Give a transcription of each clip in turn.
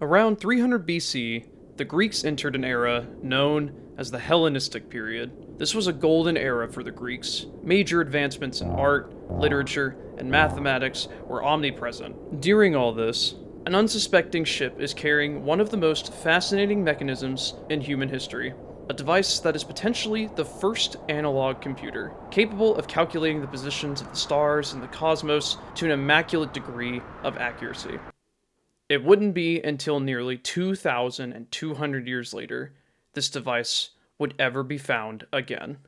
Around 300 BC, the Greeks entered an era known as the Hellenistic period. This was a golden era for the Greeks. Major advancements in art, literature, and mathematics were omnipresent. During all this, an unsuspecting ship is carrying one of the most fascinating mechanisms in human history. A device that is potentially the first analog computer, capable of calculating the positions of the stars in the cosmos to an immaculate degree of accuracy. It wouldn't be until nearly 2,200 years later this device would ever be found again.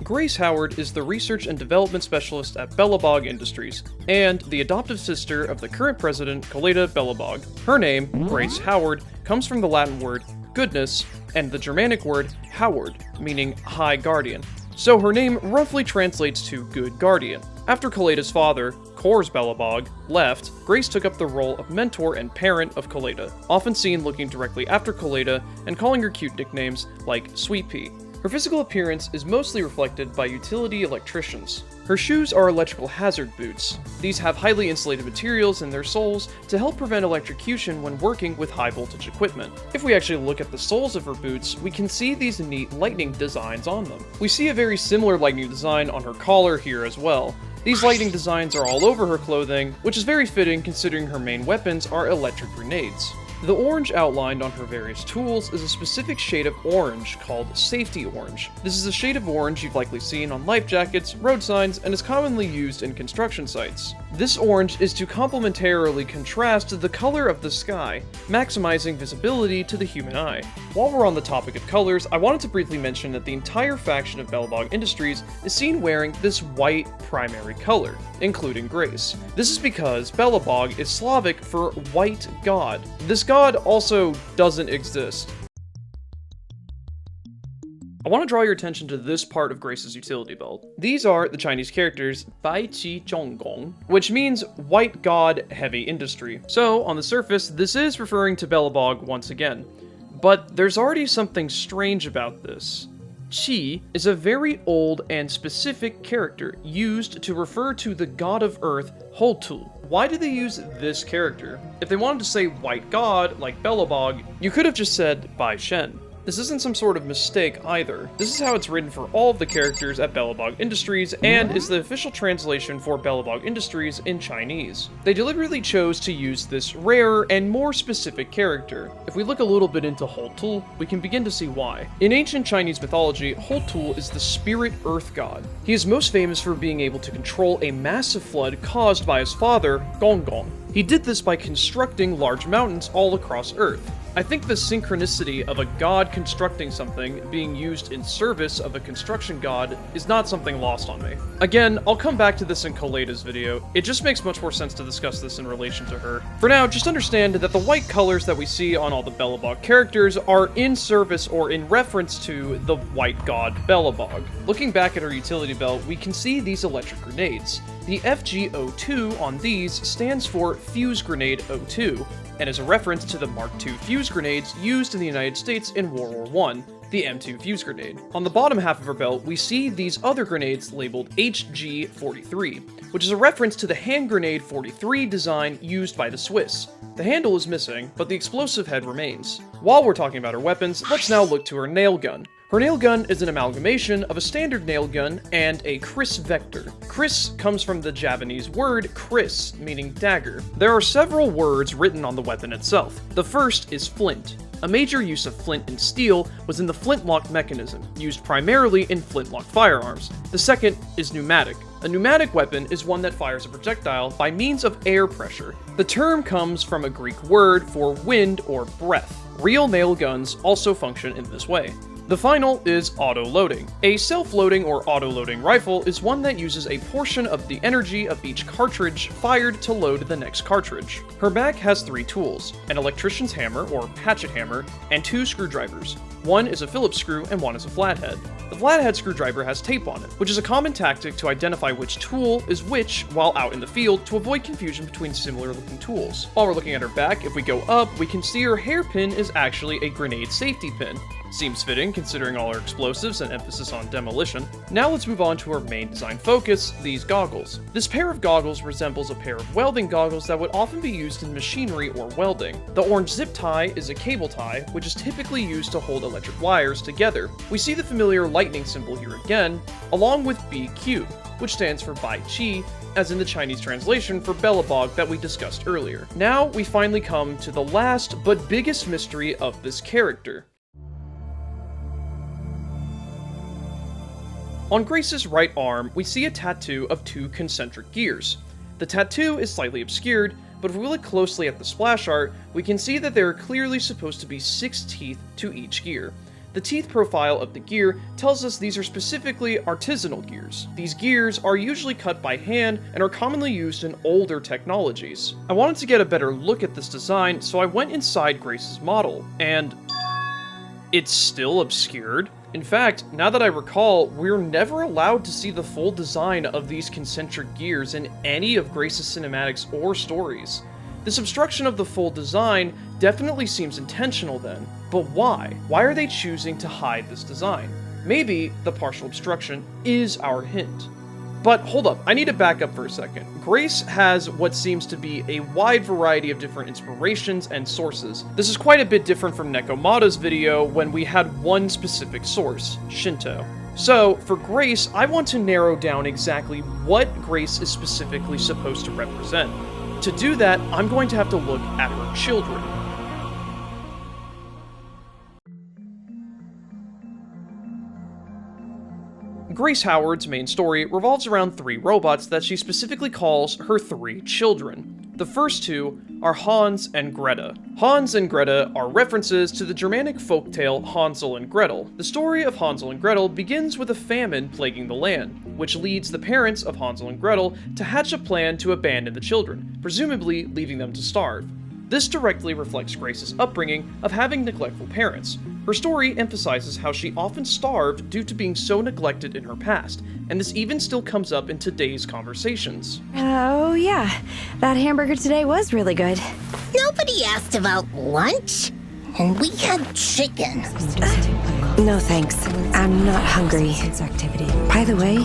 Grace Howard is the Research and Development Specialist at Belobog Industries, and the adoptive sister of the current president, Koleda Belobog. Her name, Grace Howard, comes from the Latin word goodness and the Germanic word Howard, meaning high guardian. So her name roughly translates to good guardian. After Koleda's father, Kors Belobog, left, Grace took up the role of mentor and parent of Koleda, often seen looking directly after Koleda and calling her cute nicknames like Sweet Pea. Her physical appearance is mostly reflected by utility electricians. Her shoes are electrical hazard boots. These have highly insulated materials in their soles to help prevent electrocution when working with high voltage equipment. If we actually look at the soles of her boots, we can see these neat lightning designs on them. We see a very similar lightning design on her collar here as well. These lightning designs are all over her clothing, which is very fitting considering her main weapons are electric grenades. The orange outlined on her various tools is a specific shade of orange called safety orange. This is a shade of orange you've likely seen on life jackets, road signs, and is commonly used in construction sites. This orange is to complementarily contrast the color of the sky, maximizing visibility to the human eye. While we're on the topic of colors, I wanted to briefly mention that the entire faction of Belobog Industries is seen wearing this white primary color, including Grace. This is because Belobog is Slavic for white god. This god also doesn't exist. I want to draw your attention to this part of Grace's utility belt. These are the Chinese characters Bai Qi Zhonggong, which means white god heavy industry. So, on the surface, this is referring to Belobog once again. But there's already something strange about this. Qi is a very old and specific character used to refer to the god of earth, Hotul. Why do they use this character? If they wanted to say white god, like Belobog, you could have just said Bai Shen. This isn't some sort of mistake either. This is how it's written for all of the characters at Belobog Industries, and is the official translation for Belobog Industries in Chinese. They deliberately chose to use this rarer and more specific character. If we look a little bit into Hotul, we can begin to see why. In ancient Chinese mythology, Hotul is the spirit earth god. He is most famous for being able to control a massive flood caused by his father, Gonggong. He did this by constructing large mountains all across Earth. I think the synchronicity of a god constructing something being used in service of a construction god is not something lost on me. Again, I'll come back to this in Koleda's video. It just makes much more sense to discuss this in relation to her. For now, just understand that the white colors that we see on all the Belobog characters are in service or in reference to the white god Belobog. Looking back at her utility belt, we can see these electric grenades. The FG02 on these stands for Fuse Grenade 02, and is a reference to the Mark II fuse grenades used in the United States in World War I, the M2 fuse grenade. On the bottom half of her belt, we see these other grenades labeled HG43, which is a reference to the hand grenade 43 design used by the Swiss. The handle is missing, but the explosive head remains. While we're talking about her weapons, let's now look to her nail gun. Her nail gun is an amalgamation of a standard nail gun and a Kris vector. Kris comes from the Javanese word Kris, meaning dagger. There are several words written on the weapon itself. The first is flint. A major use of flint and steel was in the flintlock mechanism, used primarily in flintlock firearms. The second is pneumatic. A pneumatic weapon is one that fires a projectile by means of air pressure. The term comes from a Greek word for wind or breath. Real nail guns also function in this way. The final is auto-loading. A self-loading or auto-loading rifle is one that uses a portion of the energy of each cartridge fired to load the next cartridge. Her back has 3 tools, an electrician's hammer or hatchet hammer, and 2 screwdrivers. One is a Phillips screw and one is a flathead. The flathead screwdriver has tape on it, which is a common tactic to identify which tool is which while out in the field to avoid confusion between similar looking tools. While we're looking at her back, if we go up, we can see her hairpin is actually a grenade safety pin. Seems fitting considering all her explosives and emphasis on demolition. Now let's move on to our main design focus, these goggles. This pair of goggles resembles a pair of welding goggles that would often be used in machinery or welding. The orange zip tie is a cable tie, which is typically used to hold electric wires together. We see the familiar lightning symbol here again, along with BQ, which stands for Bai Qi, as in the Chinese translation for Bellabog that we discussed earlier. Now we finally come to the last but biggest mystery of this character. On Grace's right arm, we see a tattoo of two concentric gears. The tattoo is slightly obscured, but if we look closely at the splash art, we can see that there are clearly supposed to be 6 teeth to each gear. The teeth profile of the gear tells us these are specifically artisanal gears. These gears are usually cut by hand and are commonly used in older technologies. I wanted to get a better look at this design, so I went inside Grace's model, and it's still obscured. In fact, now that I recall, we're never allowed to see the full design of these concentric gears in any of Grace's cinematics or stories. This obstruction of the full design definitely seems intentional then, but why? Why are they choosing to hide this design? Maybe the partial obstruction is our hint. But hold up, I need to back up for a second. Grace has what seems to be a wide variety of different inspirations and sources. This is quite a bit different from Nekomata's video when we had one specific source, Shinto. So, for Grace, I want to narrow down exactly what Grace is specifically supposed to represent. To do that, I'm going to have to look at her children. Grace Howard's main story revolves around 3 robots that she specifically calls her 3 children. The first 2 are Hans and Greta. Hans and Greta are references to the Germanic folktale Hansel and Gretel. The story of Hansel and Gretel begins with a famine plaguing the land, which leads the parents of Hansel and Gretel to hatch a plan to abandon the children, presumably leaving them to starve. This directly reflects Grace's upbringing of having neglectful parents. Her story emphasizes how she often starved due to being so neglected in her past, and this even still comes up in today's conversations. Oh yeah, that hamburger today was really good. Nobody asked about lunch, and we had chicken. No thanks, I'm not hungry. By the way,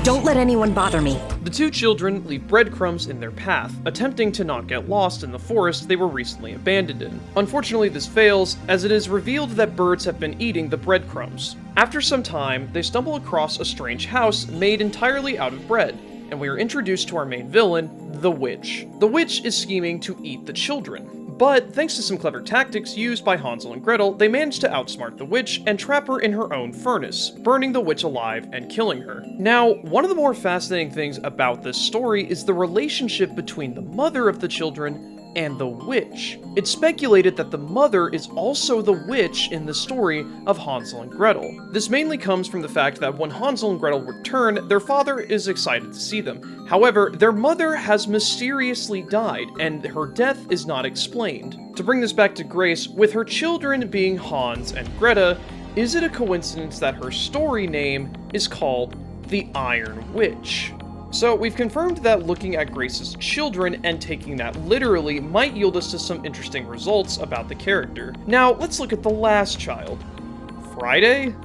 don't let anyone bother me. The 2 children leave breadcrumbs in their path, attempting to not get lost in the forest they were recently abandoned in. Unfortunately, this fails, as it is revealed that birds have been eating the breadcrumbs. After some time, they stumble across a strange house made entirely out of bread, and we are introduced to our main villain, the witch. The witch is scheming to eat the children. But thanks to some clever tactics used by Hansel and Gretel, they manage to outsmart the witch and trap her in her own furnace, burning the witch alive and killing her. Now, one of the more fascinating things about this story is the relationship between the mother of the children and the witch. It's speculated that the mother is also the witch in the story of Hansel and Gretel. This mainly comes from the fact that when Hansel and Gretel return, their father is excited to see them. However, their mother has mysteriously died, and her death is not explained. To bring this back to Grace, with her children being Hans and Greta, is it a coincidence that her story name is called the Iron Witch? So we've confirmed that looking at Grace's children and taking that literally might yield us to some interesting results about the character. Now, let's look at the last child. Friday?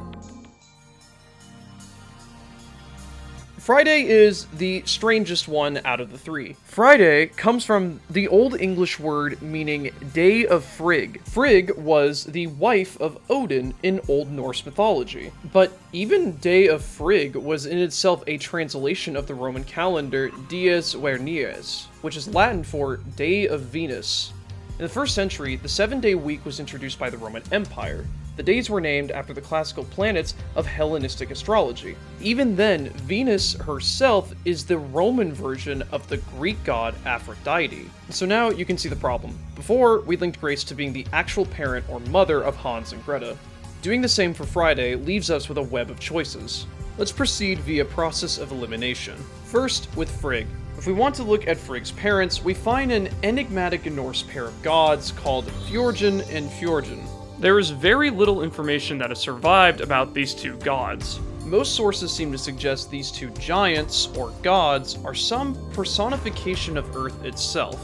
Friday is the strangest one out of the 3. Friday comes from the Old English word meaning day of Frigg. Frigg was the wife of Odin in Old Norse mythology. But even day of Frigg was in itself a translation of the Roman calendar Dies Vernies, which is Latin for Day of Venus. In the 1st century, the 7-day week was introduced by the Roman Empire. The days were named after the classical planets of Hellenistic astrology. Even then, Venus herself is the Roman version of the Greek god Aphrodite. So now you can see the problem. Before, we linked Grace to being the actual parent or mother of Hans and Greta. Doing the same for Friday leaves us with a web of choices. Let's proceed via process of elimination. First, with Frigg. If we want to look at Frigg's parents, we find an enigmatic Norse pair of gods called Fjorgyn and Fjorgyn. There is very little information that has survived about these two gods. Most sources seem to suggest these two giants, or gods, are some personification of Earth itself.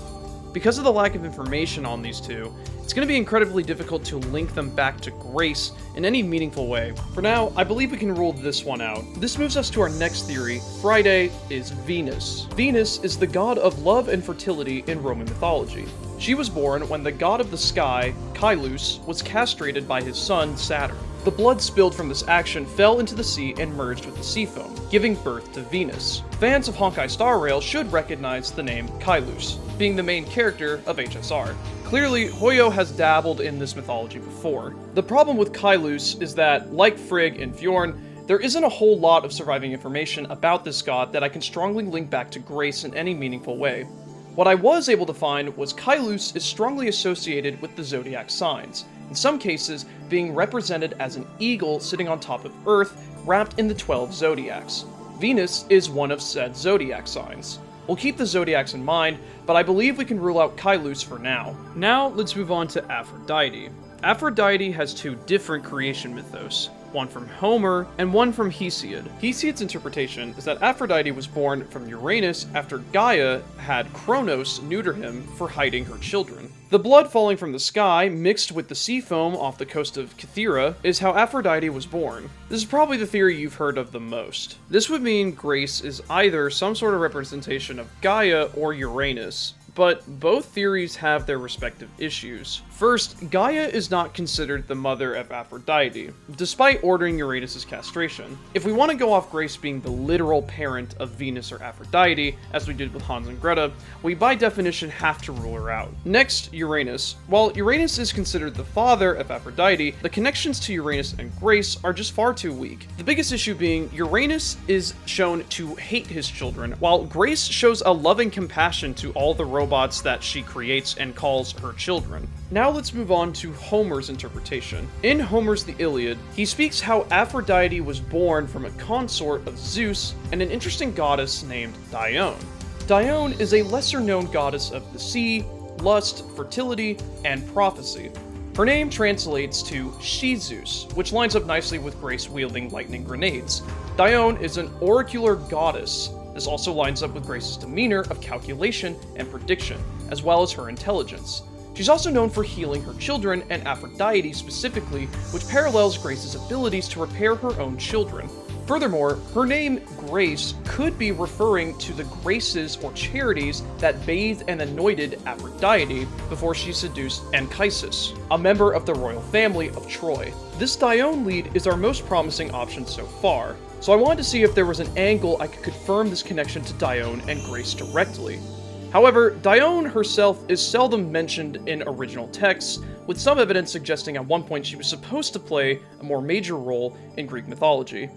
Because of the lack of information on these two, it's going to be incredibly difficult to link them back to Grace in any meaningful way. For now, I believe we can rule this one out. This moves us to our next theory. Friday is Venus. Venus is the god of love and fertility in Roman mythology. She was born when the god of the sky, Caelus, was castrated by his son, Saturn. The blood spilled from this action fell into the sea and merged with the sea foam, giving birth to Venus. Fans of Honkai Star Rail should recognize the name Caelus, being the main character of HSR. Clearly, Hoyo has dabbled in this mythology before. The problem with Caelus is that, like Frigg and Fjorn, there isn't a whole lot of surviving information about this god that I can strongly link back to Grace in any meaningful way. What I was able to find was Caelus is strongly associated with the zodiac signs, in some cases being represented as an eagle sitting on top of Earth, wrapped in the 12 zodiacs. Venus is one of said zodiac signs. We'll keep the zodiacs in mind, but I believe we can rule out Caelus for now. Now, let's move on to Aphrodite. Aphrodite has two different creation mythos, one from Homer and one from Hesiod. Hesiod's interpretation is that Aphrodite was born from Uranus after Gaia had Kronos neuter him for hiding her children. The blood falling from the sky, mixed with the sea foam off the coast of Kythera, is how Aphrodite was born. This is probably the theory you've heard of the most. This would mean Grace is either some sort of representation of Gaia or Uranus, but both theories have their respective issues. First, Gaia is not considered the mother of Aphrodite, despite ordering Uranus' castration. If we want to go off Grace being the literal parent of Venus or Aphrodite, as we did with Hans and Greta, we by definition have to rule her out. Next, Uranus. While Uranus is considered the father of Aphrodite, the connections to Uranus and Grace are just far too weak. The biggest issue being, Uranus is shown to hate his children, while Grace shows a loving compassion to all the robots that she creates and calls her children. Now let's move on to Homer's interpretation. In Homer's The Iliad, he speaks how Aphrodite was born from a consort of Zeus and an interesting goddess named Dione. Dione is a lesser-known goddess of the sea, lust, fertility, and prophecy. Her name translates to She-Zeus, which lines up nicely with Grace wielding lightning grenades. Dione is an oracular goddess. This also lines up with Grace's demeanor of calculation and prediction, as well as her intelligence. She's also known for healing her children, and Aphrodite specifically, which parallels Grace's abilities to repair her own children. Furthermore, her name, Grace, could be referring to the graces or charities that bathed and anointed Aphrodite before she seduced Anchises, a member of the royal family of Troy. This Dione lead is our most promising option so far, so I wanted to see if there was an angle I could confirm this connection to Dione and Grace directly. However, Dione herself is seldom mentioned in original texts, with some evidence suggesting at one point she was supposed to play a more major role in Greek mythology.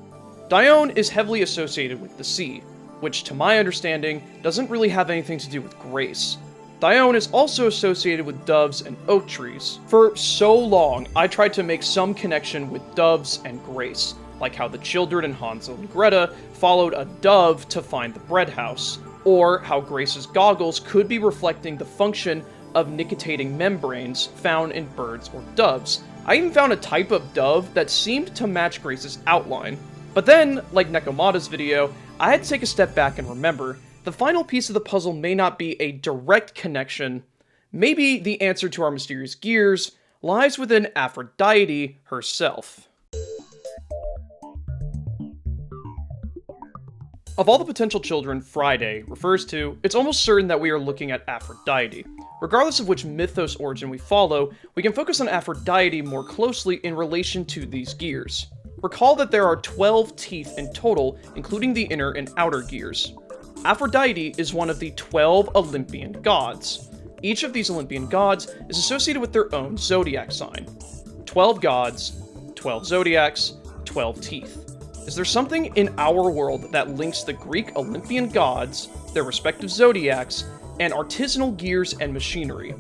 Dione is heavily associated with the sea, which to my understanding doesn't really have anything to do with Grace. Dione is also associated with doves and oak trees. For so long, I tried to make some connection with doves and Grace, like how the children in Hansel and Greta followed a dove to find the bread house, or how Grace's goggles could be reflecting the function of nictitating membranes found in birds or doves. I even found a type of dove that seemed to match Grace's outline. But then, like Nekomata's video, I had to take a step back and remember, the final piece of the puzzle may not be a direct connection. Maybe the answer to our mysterious gears lies within Aphrodite herself. Of all the potential children Friday refers to, it's almost certain that we are looking at Aphrodite. Regardless of which mythos origin we follow, we can focus on Aphrodite more closely in relation to these gears. Recall that there are 12 teeth in total, including the inner and outer gears. Aphrodite is one of the 12 Olympian gods. Each of these Olympian gods is associated with their own zodiac sign. 12 gods, 12 zodiacs, 12 teeth. Is there something in our world that links the Greek Olympian gods, their respective zodiacs, and artisanal gears and machinery?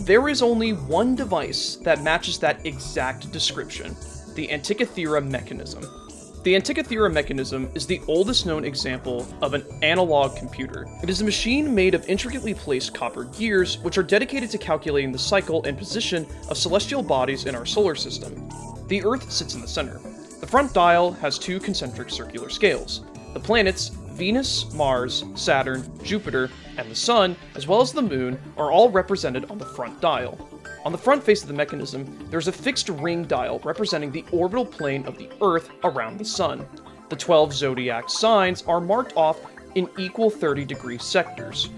There is only one device that matches that exact description, the Antikythera mechanism. The Antikythera mechanism is the oldest known example of an analog computer. It is a machine made of intricately placed copper gears, which are dedicated to calculating the cycle and position of celestial bodies in our solar system. The Earth sits in the center. The front dial has two concentric circular scales. The planets, Venus, Mars, Saturn, Jupiter, and the Sun, as well as the Moon, are all represented on the front dial. On the front face of the mechanism, there is a fixed ring dial representing the orbital plane of the Earth around the Sun. The 12 zodiac signs are marked off in equal 30-degree sectors.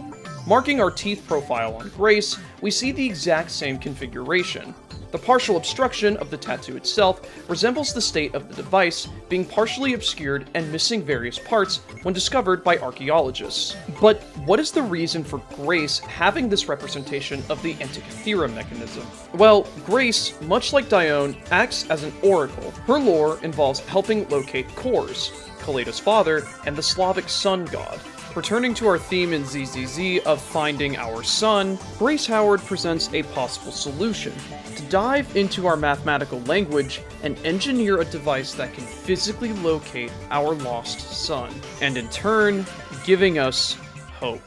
Marking our teeth profile on Grace, we see the exact same configuration. The partial obstruction of the tattoo itself resembles the state of the device being partially obscured and missing various parts when discovered by archaeologists. But what is the reason for Grace having this representation of the Antikythera mechanism? Well, Grace, much like Dione, acts as an oracle. Her lore involves helping locate cores, Kaleda's father, and the Slavic sun god. Returning to our theme in ZZZ of finding our sun, Grace Howard presents a possible solution: to dive into our mathematical language and engineer a device that can physically locate our lost sun, and in turn, giving us hope.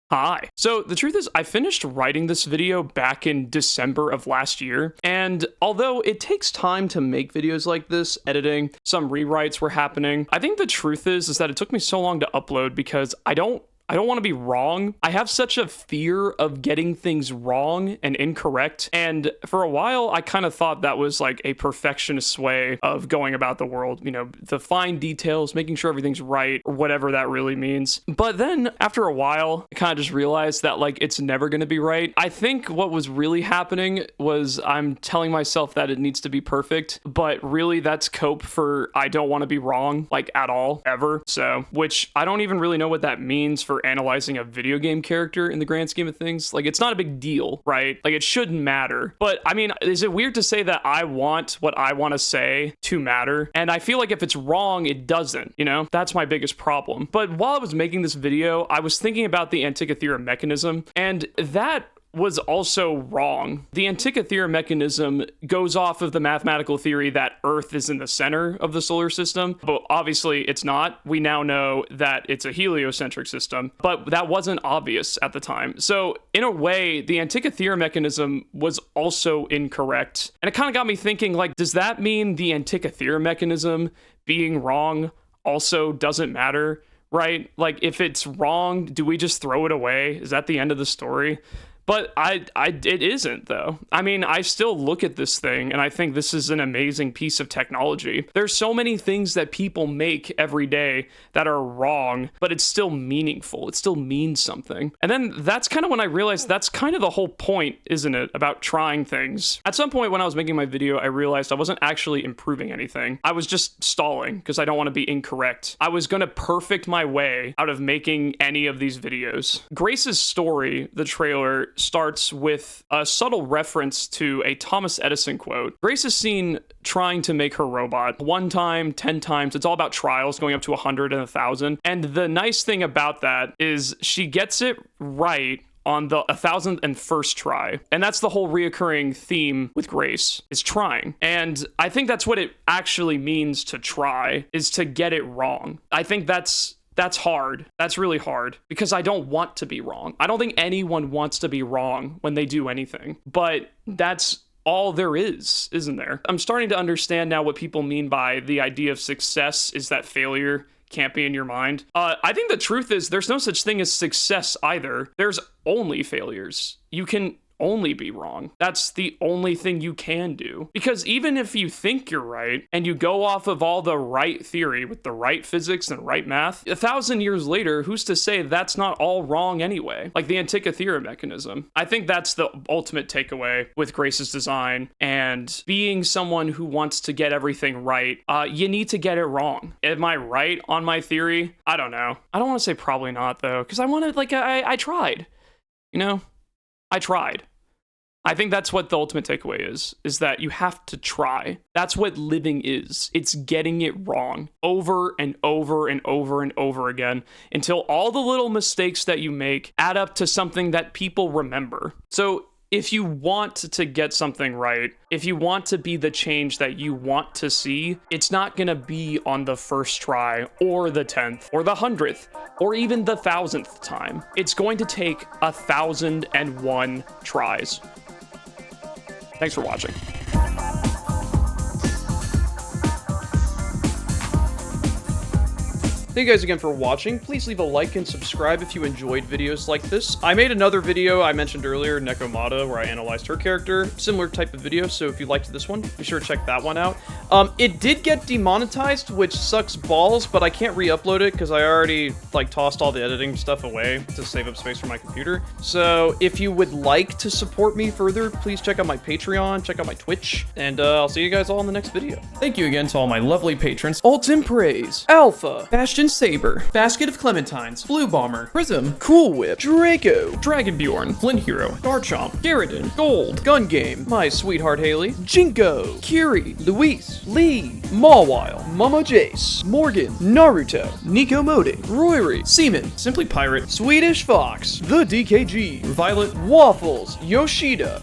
Hi. So the truth is, I finished writing this video back in December of last year, and although it takes time to make videos like this, editing, some rewrites were happening, I think the truth is that it took me so long to upload because I don't want to be wrong. I have such a fear of getting things wrong and incorrect. And for a while, I kind of thought that was like a perfectionist way of going about the world. You know, the fine details, making sure everything's right, or whatever that really means. But then after a while, I kind of just realized that like it's never going to be right. I think what was really happening was I'm telling myself that it needs to be perfect, but really that's cope for I don't want to be wrong, like at all, ever. So, which I don't even really know what that means for analyzing a video game character in the grand scheme of things. Like, it's not a big deal, right? Like, it shouldn't matter. But I mean, is it weird to say that I want what I want to say to matter? And I feel like if it's wrong, it doesn't, you know? That's my biggest problem. But while I was making this video, I was thinking about the Antikythera mechanism, and that was also wrong. The Antikythera mechanism goes off of the mathematical theory that Earth is in the center of the solar system, but obviously it's not. We now know that it's a heliocentric system, but that wasn't obvious at the time. So in a way, the Antikythera mechanism was also incorrect. And it kind of got me thinking, like, does that mean the Antikythera mechanism being wrong also doesn't matter, right? Like, if it's wrong, do we just throw it away? Is that the end of the story? But it isn't, though. I mean, I still look at this thing and I think this is an amazing piece of technology. There's so many things that people make every day that are wrong, but it's still meaningful. It still means something. And then that's kind of when I realized that's kind of the whole point, isn't it? About trying things. At some point when I was making my video, I realized I wasn't actually improving anything. I was just stalling because I don't want to be incorrect. I was going to perfect my way out of making any of these videos. Grace's story, the trailer, starts with a subtle reference to a Thomas Edison quote. Grace is seen trying to make her robot 1 time, 10 times. It's all about trials going up to 100 and 1,000. And the nice thing about that is she gets it right on the 1,001st try. And that's the whole reoccurring theme with Grace, is trying. And I think that's what it actually means to try, is to get it wrong. I think that's hard. That's really hard because I don't want to be wrong. I don't think anyone wants to be wrong when they do anything, but that's all there is, isn't there? I'm starting to understand now what people mean by the idea of success is that failure can't be in your mind. I think the truth is there's no such thing as success either. There's only failures. You can only be wrong. That's the only thing you can do. Because even if you think you're right and you go off of all the right theory with the right physics and right math, 1,000 years later, who's to say that's not all wrong anyway? Like the Antikythera mechanism. I think that's the ultimate takeaway with Grace's design, and being someone who wants to get everything right, you need to get it wrong. Am I right on my theory? I don't know. I don't want to say probably not though, because I tried, you know? I tried. I think that's what the ultimate takeaway is that you have to try. That's what living is. It's getting it wrong over and over and over and over again until all the little mistakes that you make add up to something that people remember. So if you want to get something right, if you want to be the change that you want to see, it's not gonna be on the first try, or the 10th, or the 100th, or even the 1000th time. It's going to take 1001 tries. Thanks for watching. Thank you guys again for watching. Please leave a like and subscribe if you enjoyed videos like this. I made another video I mentioned earlier, Nekomata, where I analyzed her character. Similar type of video, so if you liked this one, be sure to check that one out. It did get demonetized, which sucks balls, but I can't re-upload it because I already tossed all the editing stuff away to save up space for my computer. So if you would like to support me further, please check out my Patreon, check out my Twitch, and I'll see you guys all in the next video. Thank you again to all my lovely patrons. Alt in Praise, Alpha, Bastion Saber, Basket of Clementines, Blue Bomber, Prism, Cool Whip, Draco, Dragonbjorn, Flint Hero, Garchomp, Garridan, Gold, Gun Game, My Sweetheart Haley, Jinko, Kiri, Luis, Lee, Mawile, Mama Jace, Morgan, Naruto, Nico Mode, Royry, Seaman, Simply Pirate, Swedish Fox, The DKG, Violet, Waffles, Yoshida,